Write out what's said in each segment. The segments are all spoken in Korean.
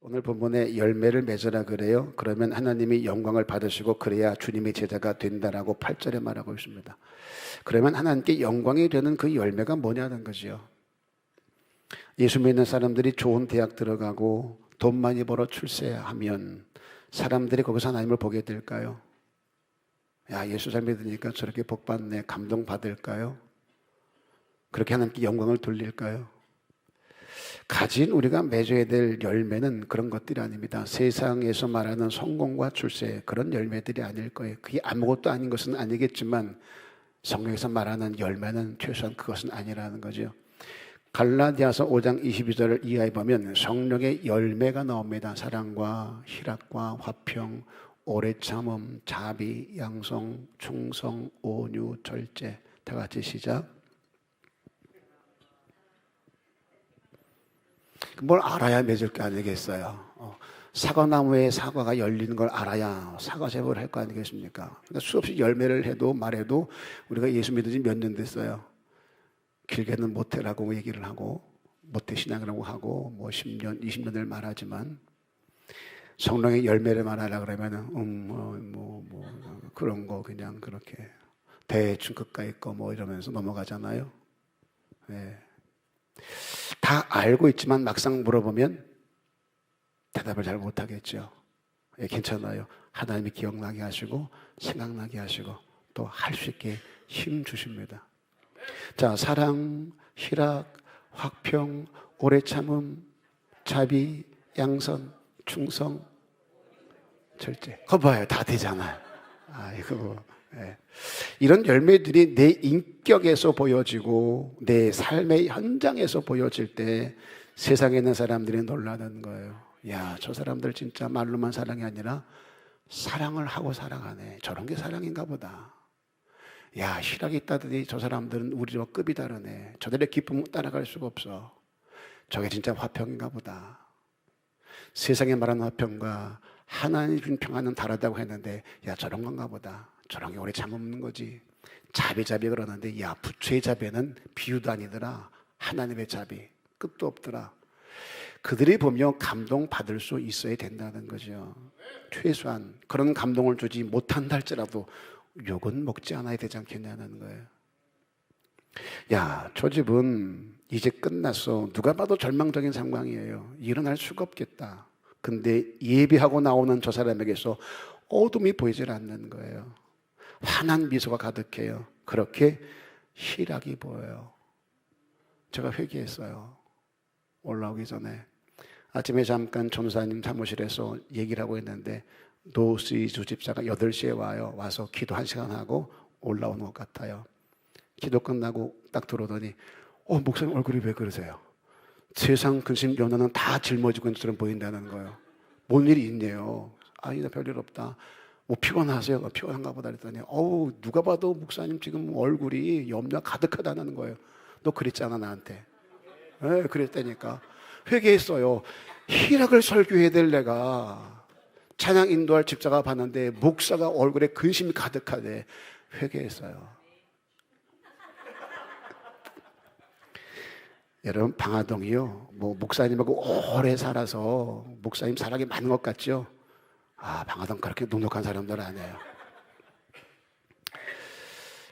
오늘 본문에 열매를 맺으라 그래요. 그러면 하나님이 영광을 받으시고 그래야 주님의 제자가 된다라고 8절에 말하고 있습니다. 그러면 하나님께 영광이 되는 그 열매가 뭐냐는 거죠. 예수 믿는 사람들이 좋은 대학 들어가고 돈 많이 벌어 출세하면 사람들이 거기서 하나님을 보게 될까요? 야, 예수 잘 믿으니까 저렇게 복 받네, 감동 받을까요? 그렇게 하나님께 영광을 돌릴까요? 가진 우리가 맺어야 될 열매는 그런 것들이 아닙니다. 세상에서 말하는 성공과 출세, 그런 열매들이 아닐 거예요. 그게 아무것도 아닌 것은 아니겠지만 성경에서 말하는 열매는 최소한 그것은 아니라는 거죠. 갈라디아서 5장 22절을 이하에 보면 성령의 열매가 나옵니다. 사랑과 희락과 화평, 오래 참음, 자비, 양성, 충성, 온유, 절제. 다 같이 시작. 뭘 알아야 맺을 게 아니겠어요. 사과나무에 사과가 열리는 걸 알아야 사과 제법을 할 거 아니겠습니까? 그러니까 수없이 열매를 해도 말해도 우리가 예수 믿은 지 몇 년 됐어요. 길게는 모태라고 얘기를 하고 모태신앙이라고 하고 뭐 10년, 20년을 말하지만 성령의 열매를 말하라 그러면은 그런 거 그냥 그렇게 대충 그까이 거 뭐 이러면서 넘어가잖아요. 네. 다 알고 있지만 막상 물어보면 대답을 잘 못하겠죠. 예, 괜찮아요. 하나님이 기억나게 하시고 생각나게 하시고 또 할 수 있게 힘 주십니다. 자, 사랑, 희락, 화평, 오래 참음, 자비, 양선, 충성, 절제. 그거 봐요. 다 되잖아요. 이거. 예. 이런 열매들이 내 인격에서 보여지고 내 삶의 현장에서 보여질 때 세상에 있는 사람들이 놀라는 거예요. 야, 저 사람들 진짜 말로만 사랑이 아니라 사랑을 하고 살아가네. 저런 게 사랑인가 보다. 야, 희락이 있다더니 저 사람들은 우리와 급이 다르네. 저들의 기쁨은 따라갈 수가 없어. 저게 진짜 화평인가 보다. 세상에 말하는 화평과 하나님이 준 평안은 다르다고 했는데 야, 저런 건가 보다. 저런 게 오래 참는 거지. 자비 그러는데 야, 부처의 자비는 비유도 아니더라. 하나님의 자비 끝도 없더라. 그들이 보며 감동받을 수 있어야 된다는 거죠. 최소한 그런 감동을 주지 못한다 할지라도 욕은 먹지 않아야 되지 않겠냐는 거예요. 야, 저 집은 이제 끝났어. 누가 봐도 절망적인 상황이에요. 일어날 수가 없겠다. 근데 예비하고 나오는 저 사람에게서 어둠이 보이질 않는 거예요. 환한 미소가 가득해요. 그렇게 희락이 보여요. 제가 회개했어요. 올라오기 전에 아침에 잠깐 전사님 사무실에서 얘기를 하고 있는데 노스이주 집사가 8시에 와요. 와서 기도 1시간 하고 올라오는 것 같아요. 기도 끝나고 딱 들어오더니 목사님 얼굴이 왜 그러세요? 세상 근심 연하는 다 짊어지고 있는 것처럼 보인다는 거예요. 뭔 일이 있네요. 아니다, 별일 없다. 뭐 피곤하세요? 피곤한가 보다 그랬더니 누가 봐도 목사님 지금 얼굴이 염려 가득하다는 거예요. 너 그랬잖아 나한테. 네, 그랬다니까. 회개했어요. 희락을 설교해야 될 내가 찬양 인도할 집사가 봤는데 목사가 얼굴에 근심이 가득하대. 회개했어요. 여러분, 방화동이요, 뭐 목사님하고 오래 살아서 목사님 사랑이 많은 것 같죠? 방화동 그렇게 넉넉한 사람들 아니에요.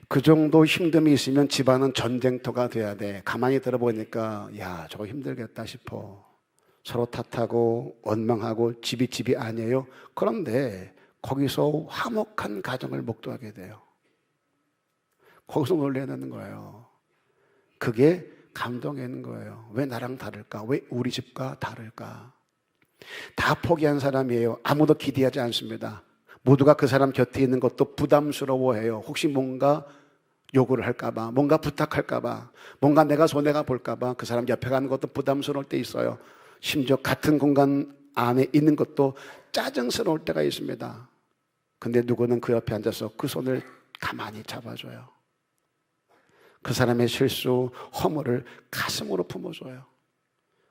그 정도 힘듦이 있으면 집안은 전쟁터가 돼야 돼. 가만히 들어보니까 야, 저거 힘들겠다 싶어. 서로 탓하고 원망하고 집이 아니에요. 그런데 거기서 화목한 가정을 목도하게 돼요. 거기서 놀라는 거예요. 그게 감동인 거예요. 왜 나랑 다를까? 왜 우리 집과 다를까? 다 포기한 사람이에요. 아무도 기대하지 않습니다. 모두가 그 사람 곁에 있는 것도 부담스러워해요. 혹시 뭔가 요구를 할까봐, 뭔가 부탁할까봐, 뭔가 내가 손해가 볼까봐 그 사람 옆에 가는 것도 부담스러울 때 있어요. 심지어 같은 공간 안에 있는 것도 짜증스러울 때가 있습니다. 근데 누구는 그 옆에 앉아서 그 손을 가만히 잡아줘요. 그 사람의 실수, 허물을 가슴으로 품어줘요.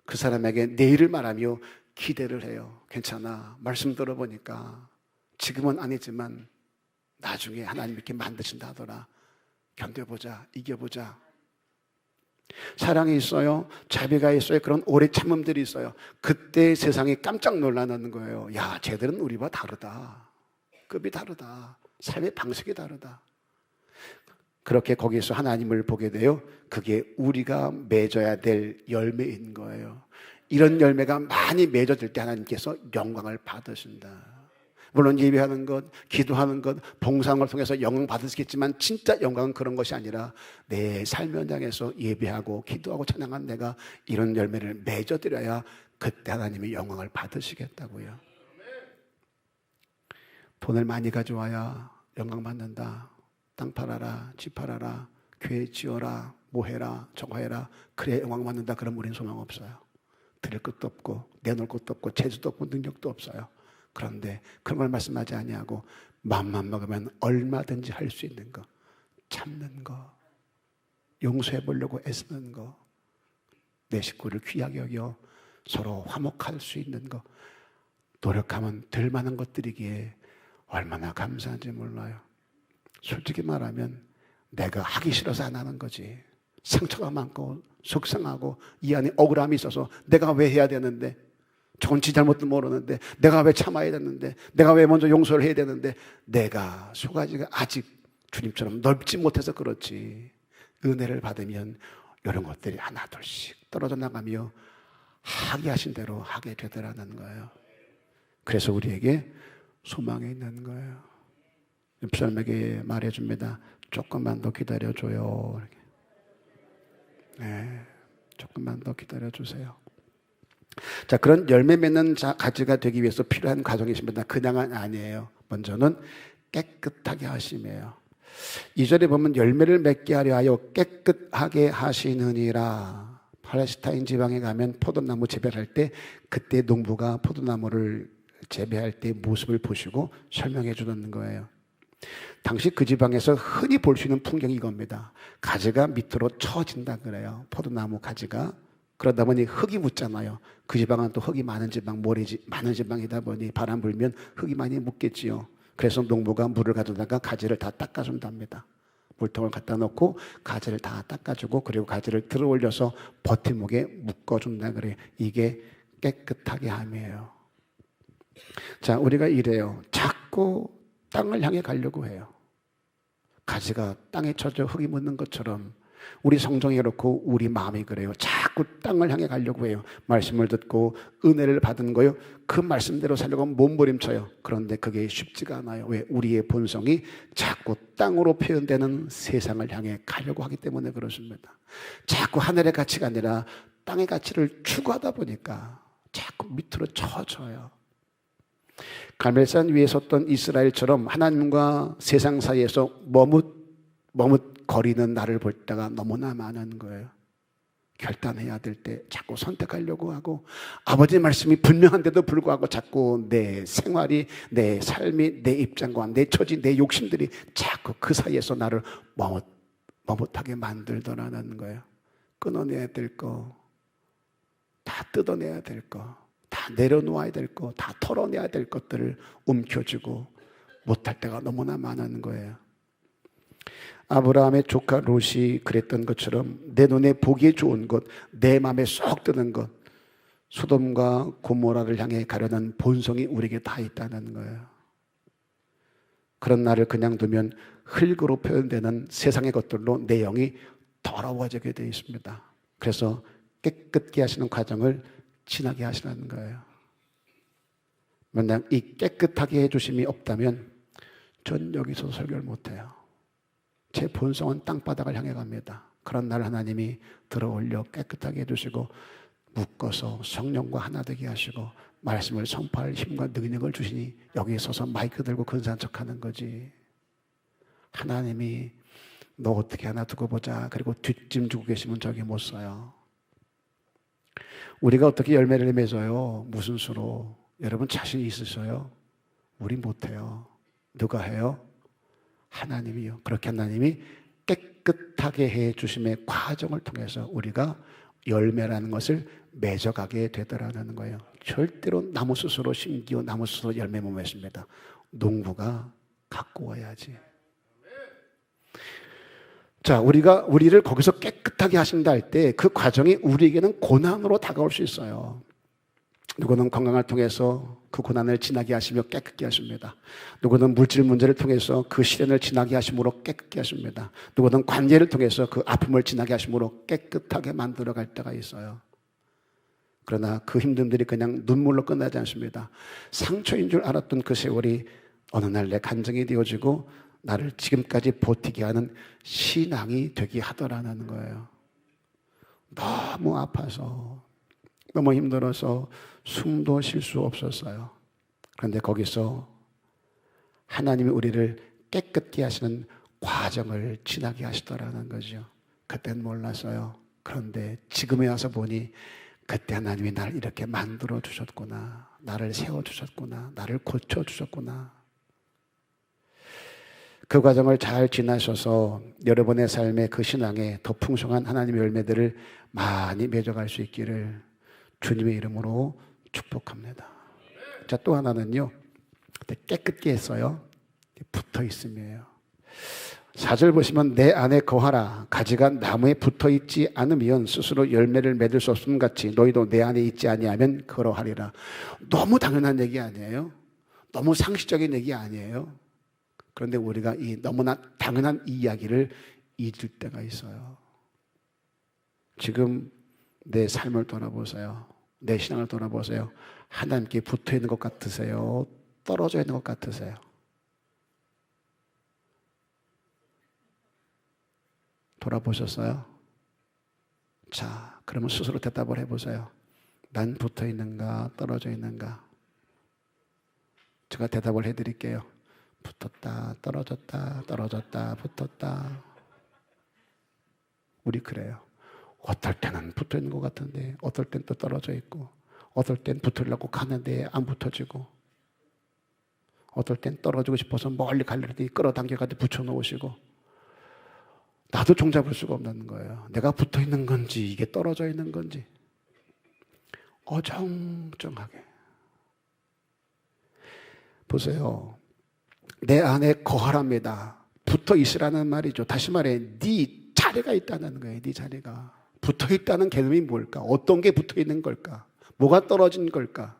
그 사람에게 내일을 말하며 기대를 해요. 괜찮아. 말씀 들어보니까 지금은 아니지만 나중에 하나님 이렇게 만드신다 하더라. 견뎌보자. 이겨보자. 사랑이 있어요. 자비가 있어요. 그런 오래 참음들이 있어요. 그때 세상이 깜짝 놀라는 거예요. 야, 쟤들은 우리와 다르다. 급이 다르다. 삶의 방식이 다르다. 그렇게 거기서 하나님을 보게 돼요. 그게 우리가 맺어야 될 열매인 거예요. 이런 열매가 많이 맺어질 때 하나님께서 영광을 받으신다. 물론 예배하는 것, 기도하는 것, 봉사를 통해서 영광 받으시겠지만 진짜 영광은 그런 것이 아니라 내 삶 현장에서 예배하고 기도하고 찬양한 내가 이런 열매를 맺어드려야 그때 하나님이 영광을 받으시겠다고요. 돈을 많이 가져와야 영광 받는다. 땅 팔아라, 집 팔아라, 교회 지어라, 뭐 해라, 저거 해라. 그래 영광 받는다. 그럼 우리는 소망 없어요. 드릴 것도 없고 내놓을 것도 없고 재주도 없고 능력도 없어요. 그런데 그런 걸 말씀하지 아니하고 마음만 먹으면 얼마든지 할 수 있는 거, 참는 거, 용서해 보려고 애쓰는 거, 내 식구를 귀하게 여겨 서로 화목할 수 있는 거, 노력하면 될 만한 것들이기에 얼마나 감사한지 몰라요. 솔직히 말하면 내가 하기 싫어서 안 하는 거지. 상처가 많고 속상하고 이 안에 억울함이 있어서 내가 왜 해야 되는데, 저건 지 잘못도 모르는데, 내가 왜 참아야 되는데, 내가 왜 먼저 용서를 해야 되는데, 내가 소가지가 아직 주님처럼 넓지 못해서 그렇지. 은혜를 받으면 이런 것들이 하나 둘씩 떨어져 나가며 하게 하신 대로 하게 되더라는 거예요. 그래서 우리에게 소망이 있는 거예요. 사람에게 말해줍니다. 조금만 더 기다려줘요. 네, 조금만 더 기다려주세요. 자, 그런 열매 맺는 가지가 되기 위해서 필요한 과정이십니다. 그냥은 아니에요. 먼저는 깨끗하게 하심이에요. 2절에 보면 열매를 맺게 하려 하여 깨끗하게 하시느니라. 팔레스타인 지방에 가면 포도나무 재배할 때 그때 농부가 포도나무를 재배할 때 모습을 보시고 설명해 주는 거예요. 당시 그 지방에서 흔히 볼 수 있는 풍경이 이겁니다. 가지가 밑으로 처진다 그래요. 포도나무 가지가. 그러다 보니 흙이 묻잖아요. 그 지방은 또 흙이 많은 지방, 모래지 많은 지방이다 보니 바람 불면 흙이 많이 묻겠지요. 그래서 농부가 물을 가져다가 가지를 다 닦아준답니다. 물통을 갖다 놓고 가지를 다 닦아주고 그리고 가지를 들어 올려서 버팀목에 묶어준다 그래요. 이게 깨끗하게 함이에요. 자, 우리가 이래요. 자꾸 땅을 향해 가려고 해요. 가지가 땅에 쳐져 흙이 묻는 것처럼 우리 성정이 그렇고 우리 마음이 그래요. 자꾸 땅을 향해 가려고 해요. 말씀을 듣고 은혜를 받은 거요. 그 말씀대로 살려고 몸부림쳐요. 그런데 그게 쉽지가 않아요. 왜? 우리의 본성이 자꾸 땅으로 표현되는 세상을 향해 가려고 하기 때문에 그렇습니다. 자꾸 하늘의 가치가 아니라 땅의 가치를 추구하다 보니까 자꾸 밑으로 쳐져요. 갈멜산 위에 섰던 이스라엘처럼 하나님과 세상 사이에서 머뭇거리는 나를 볼 때가 너무나 많은 거예요. 결단해야 될 때 자꾸 선택하려고 하고 아버지의 말씀이 분명한데도 불구하고 자꾸 내 생활이, 내 삶이, 내 입장과 내 처지, 내 욕심들이 자꾸 그 사이에서 나를 머뭇하게 만들더라는 거예요. 끊어내야 될 거, 다 뜯어내야 될 거, 다 내려놓아야 될 거, 다 털어내야 될 것들을 움켜쥐고 못할 때가 너무나 많은 거예요. 아브라함의 조카 롯이 그랬던 것처럼 내 눈에 보기에 좋은 것, 내 마음에 쏙 드는 것, 소돔과 고모라를 향해 가려는 본성이 우리에게 다 있다는 거예요. 그런 나를 그냥 두면 흙으로 표현되는 세상의 것들로 내 영이 더러워지게 되어 있습니다. 그래서 깨끗게 하시는 과정을 지나게 하시라는 거예요. 만약 이 깨끗하게 해주심이 없다면 전 여기서 설교를 못해요. 제 본성은 땅바닥을 향해 갑니다. 그런 날 하나님이 들어올려 깨끗하게 해주시고 묶어서 성령과 하나 되게 하시고 말씀을 선포할 힘과 능력을 주시니 여기 서서 마이크 들고 근사한 척하는 거지. 하나님이 너 어떻게 하나 두고 보자 그리고 뒷짐 주고 계시면 저기 못 써요. 우리가 어떻게 열매를 맺어요? 무슨 수로? 여러분 자신 있으셔요? 우리 못해요. 누가 해요? 하나님이요. 그렇게 하나님이 깨끗하게 해주심의 과정을 통해서 우리가 열매라는 것을 맺어가게 되더라는 거예요. 절대로 나무 스스로 심기고 나무 스스로 열매 못 맺습니다. 농부가 갖고 와야지. 자, 우리를 거기서 깨끗하게 하신다 할 때 그 과정이 우리에게는 고난으로 다가올 수 있어요. 누구는 건강을 통해서 그 고난을 지나게 하시며 깨끗게 하십니다. 누구는 물질 문제를 통해서 그 시련을 지나게 하심으로 깨끗게 하십니다. 누구는 관계를 통해서 그 아픔을 지나게 하심으로 깨끗하게 만들어 갈 때가 있어요. 그러나 그 힘듦들이 그냥 눈물로 끝나지 않습니다. 상처인 줄 알았던 그 세월이 어느 날 내 간증이 되어지고 나를 지금까지 버티게 하는 신앙이 되게 하더라는 거예요. 너무 아파서, 너무 힘들어서 숨도 쉴 수 없었어요. 그런데 거기서 하나님이 우리를 깨끗게 하시는 과정을 지나게 하시더라는 거죠. 그땐 몰랐어요. 그런데 지금에 와서 보니 그때 하나님이 나를 이렇게 만들어 주셨구나, 나를 세워 주셨구나, 나를 고쳐 주셨구나. 그 과정을 잘 지나셔서 여러분의 삶의 그 신앙에 더 풍성한 하나님의 열매들을 많이 맺어갈 수 있기를 주님의 이름으로 축복합니다. 자, 또 하나는요, 깨끗게 했어요. 붙어 있음이에요. 4절 보시면 내 안에 거하라. 가지가 나무에 붙어 있지 않으면 스스로 열매를 맺을 수 없음 같이 너희도 내 안에 있지 아니하면 그러하리라. 너무 당연한 얘기 아니에요? 너무 상식적인 얘기 아니에요? 그런데 우리가 이 너무나 당연한 이 이야기를 잊을 때가 있어요. 지금 내 삶을 돌아보세요. 내 신앙을 돌아보세요. 하나님께 붙어 있는 것 같으세요? 떨어져 있는 것 같으세요? 돌아보셨어요? 자, 그러면 스스로 대답을 해보세요. 난 붙어 있는가, 떨어져 있는가? 제가 대답을 해드릴게요. 붙었다, 떨어졌다, 떨어졌다, 붙었다. 우리 그래요. 어떨 때는 붙어 있는 것 같은데, 어떨 땐 또 떨어져 있고, 어떨 땐 붙으려고 가는데 안 붙어지고, 어떨 땐 떨어지고 싶어서 멀리 가려니 끌어당겨가지고 붙여놓으시고, 나도 종잡을 수가 없는 거예요. 내가 붙어 있는 건지, 이게 떨어져 있는 건지. 어정쩡하게. 보세요. 내 안에 거하랍니다. 붙어 있으라는 말이죠. 다시 말해, 네 자리가 있다는 거예요. 네 자리가. 붙어 있다는 개념이 뭘까? 어떤 게 붙어 있는 걸까? 뭐가 떨어진 걸까?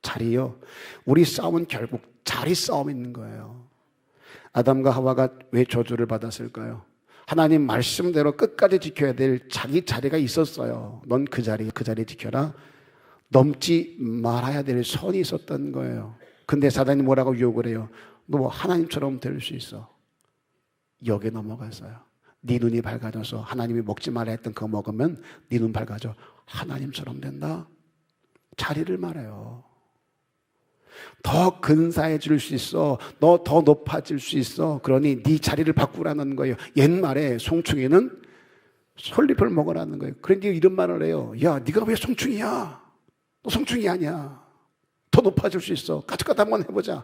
자리요. 우리 싸움은 결국 자리 싸움인 거예요. 아담과 하와가 왜 저주를 받았을까요? 하나님 말씀대로 끝까지 지켜야 될 자기 자리가 있었어요. 넌 그 자리 지켜라. 넘지 말아야 될 선이 있었던 거예요. 근데 사단이 뭐라고 유혹을 해요? 너 뭐 하나님처럼 될 수 있어. 여기에 넘어갔어요. 네 눈이 밝아져서 하나님이 먹지 말아야 했던 그거 먹으면 네 눈 밝아져. 하나님처럼 된다. 자리를 말해요. 더 근사해질 수 있어. 너 더 높아질 수 있어. 그러니 네 자리를 바꾸라는 거예요. 옛말에 송충이는 솔잎을 먹으라는 거예요. 그런데 이런 말을 해요. 야, 네가 왜 송충이야? 너 송충이 아니야. 더 높아질 수 있어. 같이 한번 해보자.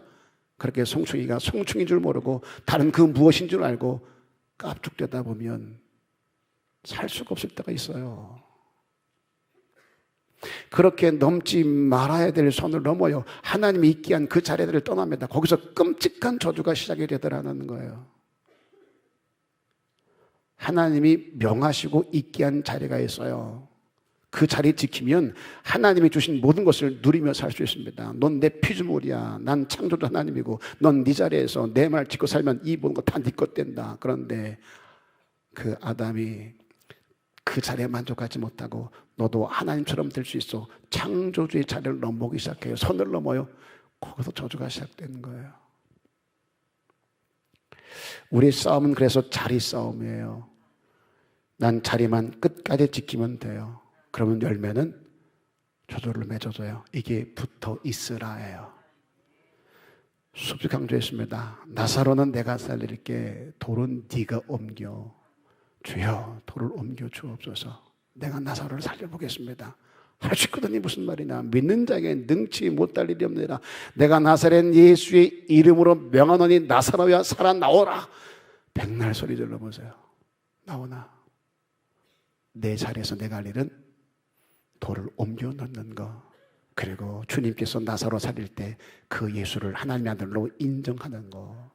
그렇게 송충이가 송충인 줄 모르고 다른 그 무엇인 줄 알고 깝죽대다 보면 살 수가 없을 때가 있어요. 그렇게 넘지 말아야 될 선을 넘어요. 하나님이 있게 한 그 자리들을 떠납니다. 거기서 끔찍한 저주가 시작이 되더라는 거예요. 하나님이 명하시고 있게 한 자리가 있어요. 그 자리 지키면 하나님이 주신 모든 것을 누리며 살 수 있습니다. 넌 내 피조물이야. 난 창조주 하나님이고 넌 네 자리에서 내 말 지키고 살면 이 모든 거 다 네 것 된다. 그런데 그 아담이 그 자리에 만족하지 못하고 너도 하나님처럼 될 수 있어. 창조주의 자리를 넘보기 시작해요. 선을 넘어요. 거기서 저주가 시작되는 거예요. 우리의 싸움은 그래서 자리 싸움이에요. 난 자리만 끝까지 지키면 돼요. 그러면 열매는 저절로 맺어져요. 이게 붙어 있으라예요. 수없이 강조했습니다. 나사로는 내가 살릴게. 돌은 네가 옮겨. 주여, 돌을 옮겨 주옵소서. 내가 나사로를 살려보겠습니다. 할 수 있거든요. 무슨 말이냐? 믿는 자에게 능치 못할 일이 없느니라. 내가 나사렛 예수의 이름으로 명하노니 나사로야 살아나오라. 백날 소리 질러보세요. 나오나. 내 자리에서 내가 할 일은 돌을 옮겨 넣는 거. 그리고 주님께서 나사로 살릴 때 그 예수를 하나님의 아들로 인정하는 거.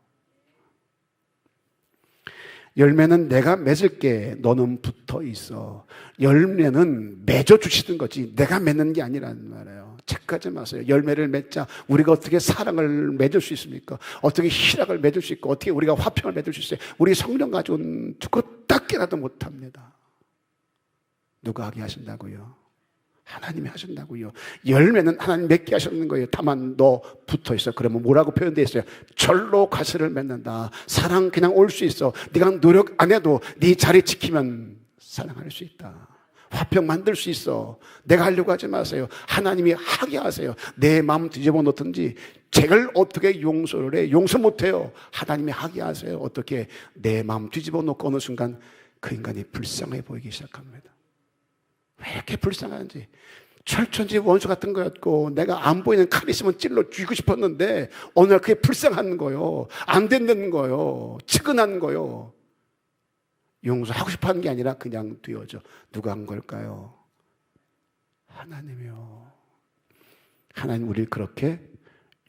열매는 내가 맺을게, 너는 붙어 있어. 열매는 맺어 주시는 거지 내가 맺는 게 아니라는 말이에요. 착각하지 마세요. 열매를 맺자 우리가 어떻게 사랑을 맺을 수 있습니까? 어떻게 희락을 맺을 수 있고 어떻게 우리가 화평을 맺을 수 있어요? 우리 성령 가지고는 그것밖에라도 못합니다. 누가 하게 하신다고요? 하나님이 하신다고요. 열매는 하나님 맺게 하셨는 거예요. 다만 너 붙어 있어. 그러면 뭐라고 표현되어 있어요? 절로 가시를 맺는다. 사랑 그냥 올 수 있어. 네가 노력 안 해도 네 자리 지키면 사랑할 수 있다. 화평 만들 수 있어. 내가 하려고 하지 마세요. 하나님이 하게 하세요. 내 마음 뒤집어 놓든지 쟤를 어떻게 용서를 해? 용서 못해요. 하나님이 하게 하세요. 어떻게? 내 마음 뒤집어 놓고 어느 순간 그 인간이 불쌍해 보이기 시작합니다. 왜 이렇게 불쌍한지. 철천지 원수 같은 거였고 내가 안 보이는 칼 있으면 찔러 죽이고 싶었는데 어느 날 그게 불쌍한 거요. 안 된다는 거요. 측은한 거요. 용서하고 싶어 하는 게 아니라 그냥 되어져. 누가 한 걸까요? 하나님이요. 하나님 우리를 그렇게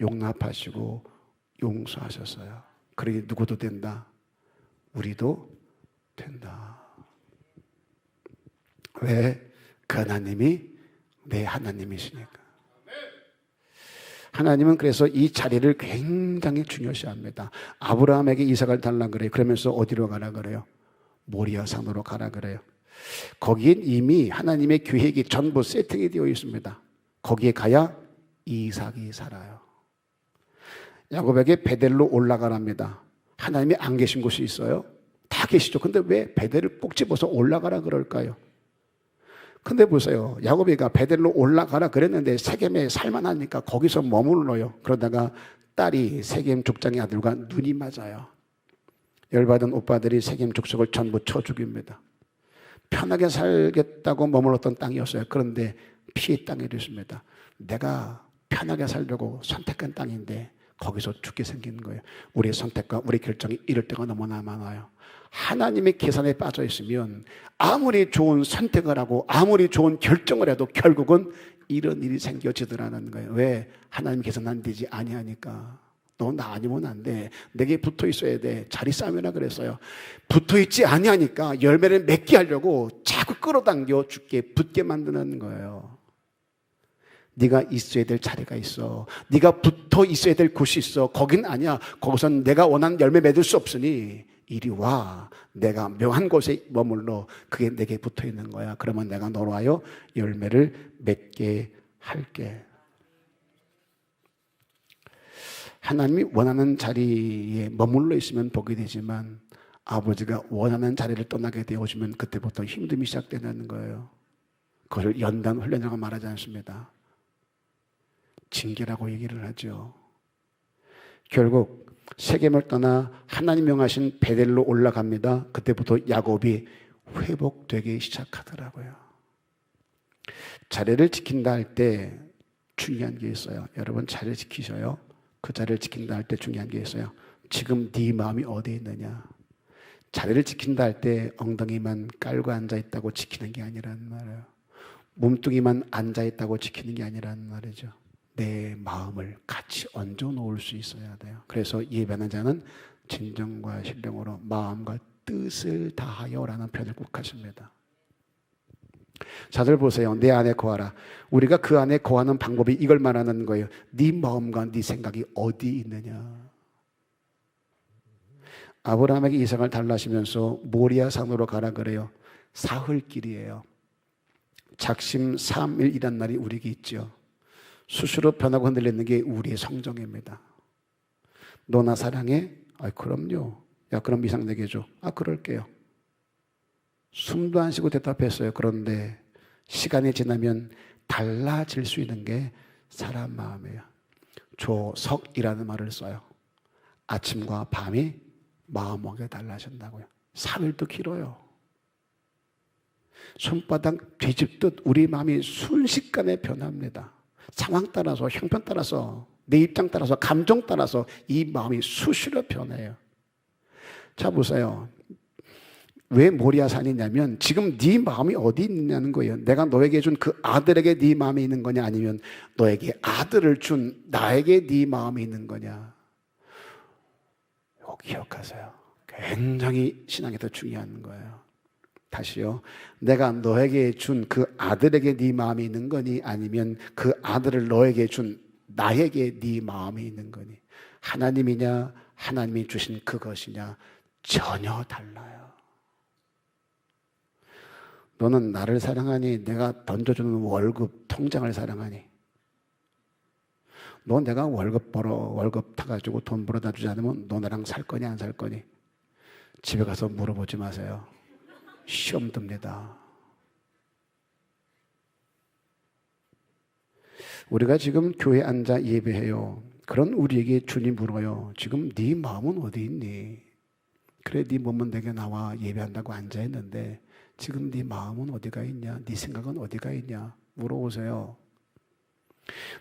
용납하시고 용서하셨어요. 그러니 누구도 된다. 우리도 된다. 왜? 그 하나님이 내 하나님이시니까. 하나님은 그래서 이 자리를 굉장히 중요시합니다. 아브라함에게 이삭을 달라 그래요. 그러면서 어디로 가라 그래요? 모리아 산으로 가라 그래요. 거기엔 이미 하나님의 계획이 전부 세팅이 되어 있습니다. 거기에 가야 이삭이 살아요. 야곱에게 베델로 올라가랍니다. 하나님이 안 계신 곳이 있어요? 다 계시죠. 근데 왜 베델을 꼭 집어서 올라가라 그럴까요? 근데 보세요. 야곱이가 베델로 올라가라 그랬는데 세겜에 살만하니까 거기서 머물러요. 그러다가 딸이 세겜 족장의 아들과 눈이 맞아요. 열받은 오빠들이 세겜 족속을 전부 쳐 죽입니다. 편하게 살겠다고 머물렀던 땅이었어요. 그런데 피의 땅이 됐습니다. 내가 편하게 살려고 선택한 땅인데 거기서 죽게 생기는 거예요. 우리의 선택과 우리 결정이 이럴 때가 너무나 많아요. 하나님의 계산에 빠져 있으면 아무리 좋은 선택을 하고 아무리 좋은 결정을 해도 결국은 이런 일이 생겨지더라는 거예요. 왜? 하나님 계산 안 되지 아니하니까. 너 나 아니면 안 돼. 내게 붙어 있어야 돼. 자리 싸움이라 그랬어요. 붙어 있지 아니하니까 열매를 맺게 하려고 자꾸 끌어당겨 죽게 붙게 만드는 거예요. 네가 있어야 될 자리가 있어. 네가 붙어 있어야 될 곳이 있어. 거긴 아니야. 거기선 내가 원하는 열매 맺을 수 없으니 이리 와. 내가 묘한 곳에 머물러. 그게 내게 붙어 있는 거야. 그러면 내가 너로 하여 열매를 맺게 할게. 하나님이 원하는 자리에 머물러 있으면 복이 되지만 아버지가 원하는 자리를 떠나게 되어지면 그때부터 힘듦이 시작되는 거예요. 그걸 연단 훈련이라고 말하지 않습니다. 징계라고 얘기를 하죠. 결국 세겜을 떠나 하나님 명하신 베델로 올라갑니다. 그때부터 야곱이 회복되기 시작하더라고요. 자리를 지킨다 할 때 중요한 게 있어요. 여러분 자리를 지키셔요. 그 자리를 지킨다 할 때 중요한 게 있어요. 지금 네 마음이 어디에 있느냐. 자리를 지킨다 할 때 엉덩이만 깔고 앉아있다고 지키는 게 아니라는 말이에요. 몸뚱이만 앉아있다고 지키는 게 아니라는 말이죠. 내 마음을 같이 얹어 놓을 수 있어야 돼요. 그래서 예배하는 자는 진정과 신령으로 마음과 뜻을 다하여라는 표현을 꼭 하십니다. 자들 보세요. 내 안에 거하라. 우리가 그 안에 거하는 방법이 이걸 말하는 거예요. 네 마음과 네 생각이 어디 있느냐. 아브라함에게 이삭을 달라시면서 모리아 산으로 가라 그래요. 사흘길이에요. 작심 3일이란 날이 우리에게 있죠. 수시로 변하고 흔들리는 게 우리의 성정입니다. 너 나 사랑해? 아, 그럼요. 야, 그럼 이삭 내게 줘. 아, 그럴게요. 숨도 안 쉬고 대답했어요. 그런데 시간이 지나면 달라질 수 있는 게 사람 마음이에요. 조석이라는 말을 써요. 아침과 밤이 마음하게 달라진다고요. 3일도 길어요. 손바닥 뒤집듯 우리 마음이 순식간에 변합니다. 상황 따라서, 형편 따라서, 내 입장 따라서, 감정 따라서 이 마음이 수시로 변해요. 자, 보세요. 왜 모리아 산이냐면 지금 네 마음이 어디 있느냐는 거예요. 내가 너에게 준 그 아들에게 네 마음이 있는 거냐, 아니면 너에게 아들을 준 나에게 네 마음이 있는 거냐. 이거 기억하세요. 굉장히 신앙이 더 중요한 거예요. 다시요. 내가 너에게 준 그 아들에게 네 마음이 있는 거니 아니면 그 아들을 너에게 준 나에게 네 마음이 있는 거니 하나님이냐 하나님이 주신 그것이냐 전혀 달라요. 너는 나를 사랑하니 내가 던져주는 월급 통장을 사랑하니 너 내가 월급 타가지고 돈 벌어다 주지 않으면 너 나랑 살 거니 안 살 거니 집에 가서 물어보지 마세요. 시험 듭니다. 우리가 지금 교회에 앉아 예배해요. 그런 우리에게 주님 물어요. 지금 네 마음은 어디 있니? 그래 네 몸은 내게 나와 예배한다고 앉아있는데 지금 네 마음은 어디가 있냐? 네 생각은 어디가 있냐? 물어보세요.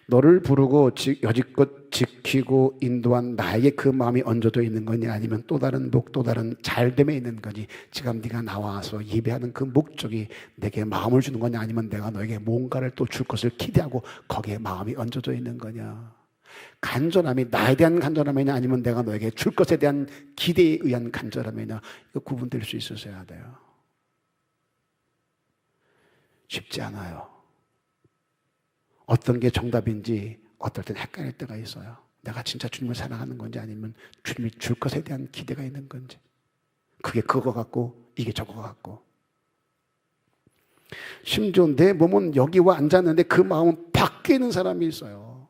너를 부르고 여지껏 지키고 인도한 나에게 그 마음이 얹어져 있는 거니 아니면 또 다른 또 다른 잘됨에 있는 거니 지금 네가 나와서 예배하는 그 목적이 내게 마음을 주는 거냐 아니면 내가 너에게 뭔가를 또 줄 것을 기대하고 거기에 마음이 얹어져 있는 거냐. 간절함이 나에 대한 간절함이냐 아니면 내가 너에게 줄 것에 대한 기대에 의한 간절함이냐 이거 구분될 수 있어야 돼요. 쉽지 않아요. 어떤 게 정답인지 어떨 땐 헷갈릴 때가 있어요. 내가 진짜 주님을 사랑하는 건지 아니면 주님이 줄 것에 대한 기대가 있는 건지. 그게 그거 같고 이게 저거 같고. 심지어 내 몸은 여기 와 앉았는데 그 마음은 밖에 있는 사람이 있어요.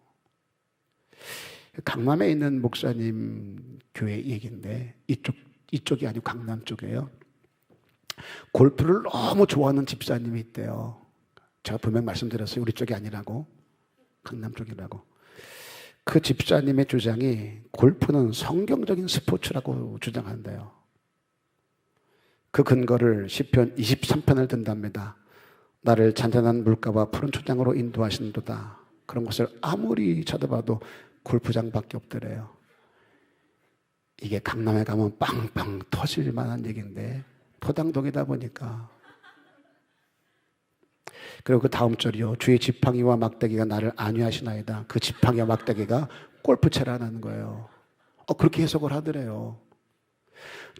강남에 있는 목사님 교회 얘기인데 이쪽이 아니고 강남 쪽이에요. 골프를 너무 좋아하는 집사님이 있대요. 제가 분명 말씀드렸어요. 우리 쪽이 아니라고. 강남 쪽이라고. 그 집사님의 주장이 골프는 성경적인 스포츠라고 주장한대요. 그 근거를 시편 23편을 든답니다. 나를 잔잔한 물가와 푸른 초장으로 인도하시는도다. 그런 것을 아무리 찾아봐도 골프장밖에 없더래요. 이게 강남에 가면 빵빵 터질 만한 얘기인데 토당동이다 보니까. 그리고 그 다음 절이요. 주의 지팡이와 막대기가 나를 안위하시나이다. 그 지팡이와 막대기가 골프채라는 거예요. 그렇게 해석을 하더래요.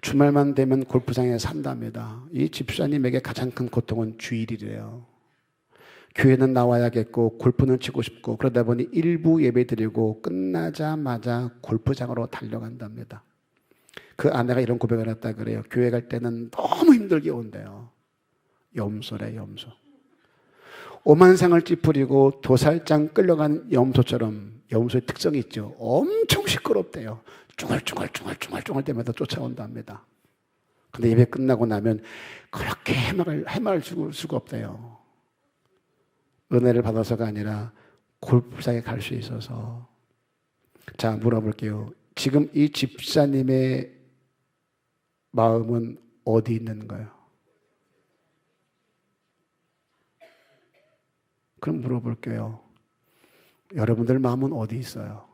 주말만 되면 골프장에 산답니다. 이 집사님에게 가장 큰 고통은 주일이래요. 교회는 나와야겠고 골프는 치고 싶고 그러다 보니 일부 예배 드리고 끝나자마자 골프장으로 달려간답니다. 그 아내가 이런 고백을 했다 그래요. 교회 갈 때는 너무 힘들게 온대요. 염소래 염소. 오만상을 찌푸리고 도살장 끌려간 염소처럼 염소의 특성이 있죠. 엄청 시끄럽대요. 쭈글쭈글 대면서 쫓아온답니다. 근데 예배 끝나고 나면 그렇게 해맑을 수가 없대요. 은혜를 받아서가 아니라 골프장에 갈 수 있어서. 자, 물어볼게요. 지금 이 집사님의 마음은 어디 있는 거예요? 그럼 물어볼게요. 여러분들 마음은 어디 있어요?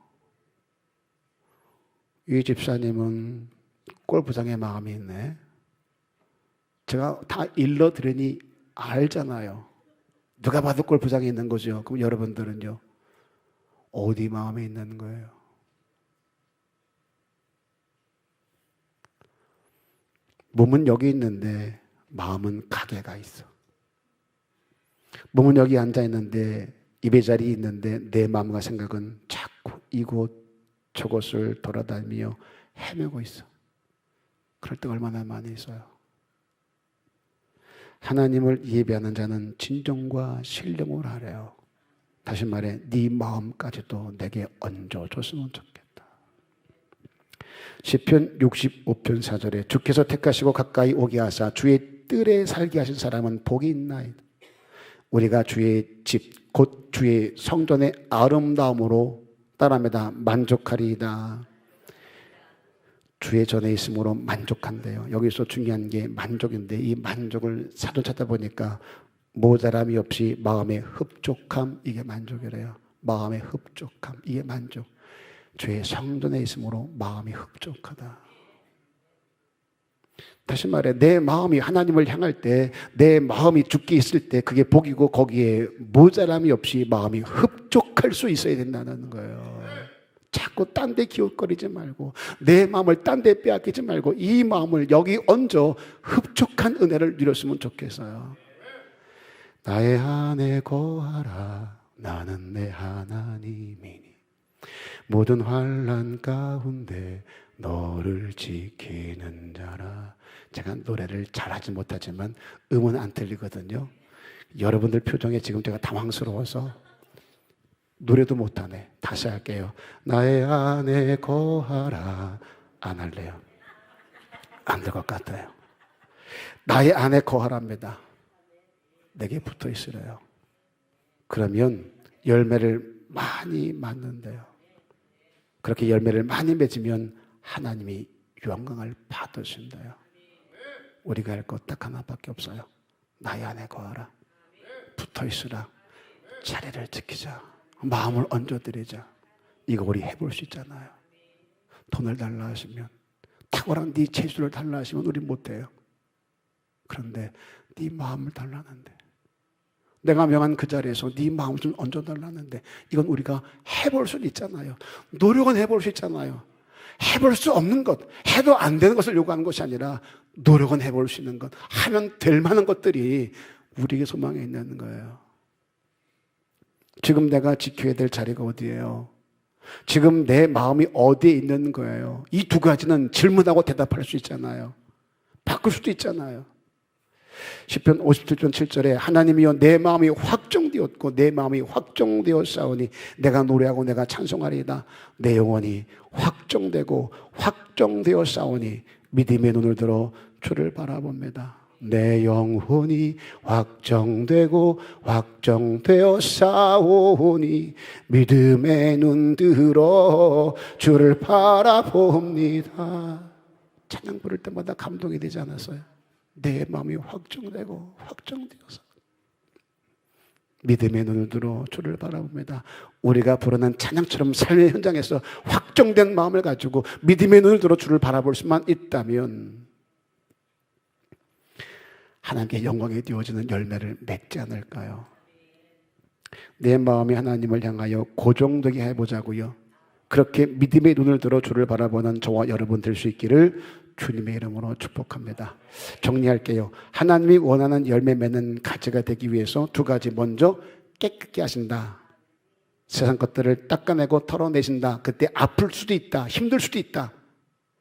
이 집사님은 골프장에 마음이 있네. 제가 다 일러드리니 알잖아요. 누가 봐도 골프장에 있는 거죠. 그럼 여러분들은요? 어디 마음에 있는 거예요? 몸은 여기 있는데 마음은 가게가 있어. 몸은 여기 앉아 있는데 입의 자리에 있는데 내 마음과 생각은 자꾸 이곳 저곳을 돌아다니며 헤매고 있어. 그럴 때 얼마나 많이 있어요. 하나님을 예배하는 자는 진정과 신령으로 하래요. 다시 말해 네 마음까지도 내게 얹어줬으면 좋겠다. 시편 65편 4절에 주께서 택하시고 가까이 오게 하사 주의 뜰에 살게 하신 사람은 복이 있나이다. 우리가 주의 집, 곧 주의 성전의 아름다움으로 따라합니다. 만족하리이다. 주의 전에 있음으로 만족한대요. 여기서 중요한 게 만족인데 이 만족을 사도 찾아보니까 모자람이 없이 마음의 흡족함, 이게 만족이래요. 마음의 흡족함, 이게 만족. 주의 성전에 있음으로 마음이 흡족하다. 다시 말해 내 마음이 하나님을 향할 때 내 마음이 죽게 있을 때 그게 복이고 거기에 모자람이 없이 마음이 흡족할 수 있어야 된다는 거예요. 자꾸 딴 데 기웃거리지 말고 내 마음을 딴 데 빼앗기지 말고 이 마음을 여기 얹어 흡족한 은혜를 누렸으면 좋겠어요. 나의 안에 거하라 나는 내 하나님이니 모든 환난 가운데 너를 지키는 자라. 제가 노래를 잘하지 못하지만 음은 안 틀리거든요. 여러분들 표정에 지금 제가 당황스러워서 노래도 못하네. 다시 할게요. 나의 안에 거하라. 안 할래요. 안 될 것 같아요. 나의 안에 거하랍니다. 내게 붙어 있으래요. 그러면 열매를 많이 맺는데요. 그렇게 열매를 많이 맺으면 하나님이 영광을 받으신대요. 우리가 할 것 딱 하나밖에 없어요. 나의 안에 거하라. 붙어 있으라. 자리를 지키자. 마음을 얹어드리자. 이거 우리 해볼 수 있잖아요. 돈을 달라 하시면, 탁월한 네 재주를 달라 하시면 우리 못해요. 그런데 네 마음을 달라는데, 내가 명한 그 자리에서 네 마음을 좀 얹어달라는데, 이건 우리가 해볼 수 있잖아요. 노력은 해볼 수 있잖아요. 해볼 수 없는 것, 해도 안 되는 것을 요구하는 것이 아니라 노력은 해볼 수 있는 것, 하면 될 만한 것들이 우리에게 소망에 있는 거예요. 지금 내가 지켜야 될 자리가 어디예요? 지금 내 마음이 어디에 있는 거예요? 이 두 가지는 질문하고 대답할 수 있잖아요. 바꿀 수도 있잖아요. 시편 57편 7절에 하나님이여 내 마음이 확정되었고 내 마음이 확정되었사오니 내가 노래하고 내가 찬송하리이다. 내 영혼이 확정되고 확정되었사오니 믿음의 눈을 들어 주를 바라봅니다. 내 영혼이 확정되고 확정되었사오니 믿음의 눈 들어 주를 바라봅니다. 찬양 부를 때마다 감동이 되지 않았어요? 내 마음이 확정되고 확정되어서 믿음의 눈을 들어 주를 바라봅니다. 우리가 부르는 찬양처럼 삶의 현장에서 확정된 마음을 가지고 믿음의 눈을 들어 주를 바라볼 수만 있다면 하나님께 영광이 되어지는 열매를 맺지 않을까요? 내 마음이 하나님을 향하여 고정되게 해보자고요. 그렇게 믿음의 눈을 들어 주를 바라보는 저와 여러분 될 수 있기를 주님의 이름으로 축복합니다. 정리할게요. 하나님이 원하는 열매 맺는 가지가 되기 위해서 두 가지. 먼저 깨끗게 하신다. 세상 것들을 닦아내고 털어내신다. 그때 아플 수도 있다. 힘들 수도 있다.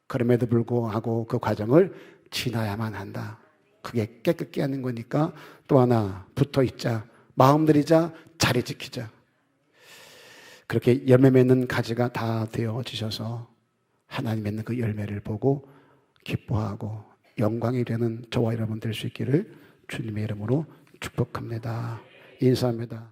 그럼에도 불구하고 그 과정을 지나야만 한다. 그게 깨끗게 하는 거니까 또 하나 붙어 있자. 마음 들이자. 자리 지키자. 그렇게 열매 맺는 가지가 다 되어지셔서 하나님 맺는 그 열매를 보고 기뻐하고 영광이 되는 저와 여러분 될 수 있기를 주님의 이름으로 축복합니다. 인사합니다.